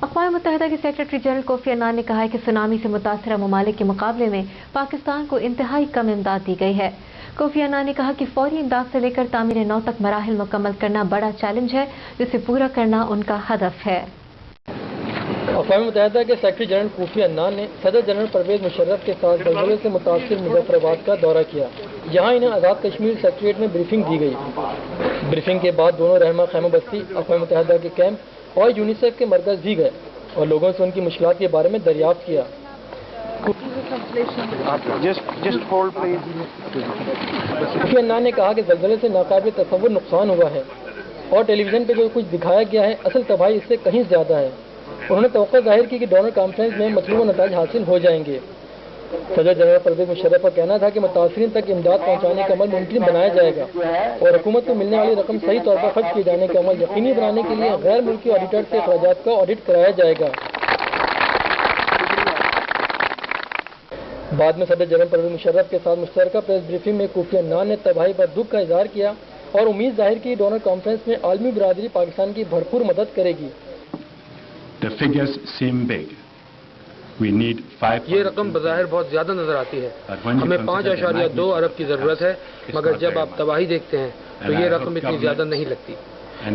اقوام متحدہ کے سیکرٹری جنرل کوفی عنان نے کہا ہے کہ سونامی سے متاثرہ ممالک کے مقابلے میں پاکستان کو انتہائی کم امداد دی گئی ہے۔ کوفی عنان نے کہا کہ فوری امداد سے لے کر تعمیر نو تک مراحل مکمل کرنا بڑا چیلنج ہے، جسے پورا کرنا ان کا ہدف ہے۔ اقوام متحدہ کے سیکرٹری جنرل کوفی عنان نے صدر جنرل پرویز مشرف کے ساتھ زلزلے سے متاثر مظفر آباد کا دورہ کیا، جہاں انہیں آزاد کشمیر سیکریٹریٹ میں بریفنگ دی گئی۔ بریفنگ کے بعد دونوں رہنما خیمہ بستی، اقوام متحدہ کے کیمپ اور یونیسیف کے مرکز بھی گئے اور لوگوں سے ان کی مشکلات کے بارے میں دریافت کیا۔ کوفی عنان نے کہا کہ زلزلے سے ناقابل تصور نقصان ہوا ہے اور ٹیلی ویژن پہ جو کچھ دکھایا گیا ہے اصل تباہی اس سے کہیں زیادہ ہے۔ انہوں نے توقع ظاہر کی کہ ڈونر کانفرنس میں مطلوبہ نتائج حاصل ہو جائیں گے۔ صدر جنرل پرویز مشرف کا کہنا تھا کہ متاثرین تک امداد پہنچانے کا عمل ممکن بنایا جائے گا اور حکومت کو ملنے والی رقم صحیح طور پر خرچ کیے جانے کا عمل یقینی بنانے کے لیے غیر ملکی آڈیٹر سے اخراجات کا آڈٹ کرایا جائے گا۔ بعد میں صدر جنرل پرویز مشرف کے ساتھ مشترکہ پریس بریفنگ میں کوفی عنان نے تباہی پر دکھ کا اظہار کیا اور امید ظاہر کی ڈونر کانفرنس میں عالمی برادری پاکستان کی بھرپور مدد کرے گی۔ یہ رقم بظاہر بہت زیادہ نظر آتی ہے، ہمیں 5.2 ارب کی ضرورت ہے، مگر جب آپ تباہی دیکھتے ہیں تو یہ رقم اتنی زیادہ نہیں لگتی۔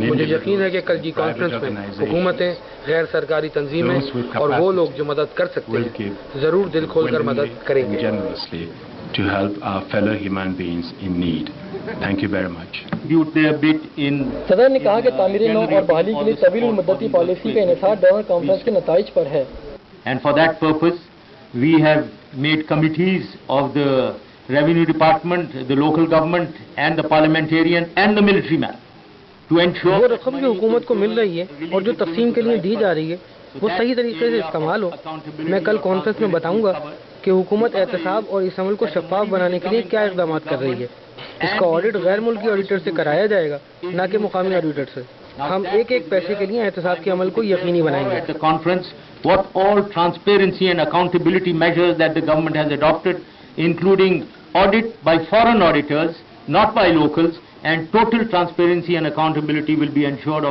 مجھے یقین ہے کہ کل کی کانفرنس میں حکومتیں، غیر سرکاری تنظیمیں اور وہ لوگ جو مدد کر سکتے ہیں ضرور دل کھول کر مدد کریں گے۔ صدر نے کہا کہ تعمیر نو اور بحالی کے لیے طویل المدتی پالیسی کا انحصار ڈونر کانفرنس کے نتائج پر ہے۔ And for that purpose, we have made committees of the Revenue Department, the local government, and the parliamentarian and the military man to ensure وہ رقم جو حکومت کو مل رہی ہے اور جو تقسیم کے لیے دی جا رہی ہے وہ صحیح طریقے سے استعمال ہو۔ میں کل کانفرنس میں بتاؤں گا کہ حکومت احتساب اور اس عمل کو شفاف بنانے کے لیے کیا اقدامات کر رہی ہے۔ اس کا آڈٹ غیر ملکی آڈیٹر سے کرایا جائے گا، نہ کہ مقامی آڈیٹر سے۔ ہم ایک ایک پیسے کے لیے احتساب کے عمل کو یقینی بنائیں گے۔ at the conference what all transparency and accountability measures that the government has adopted, including audit by foreign auditors, not by locals, and total transparency and accountability will be ensured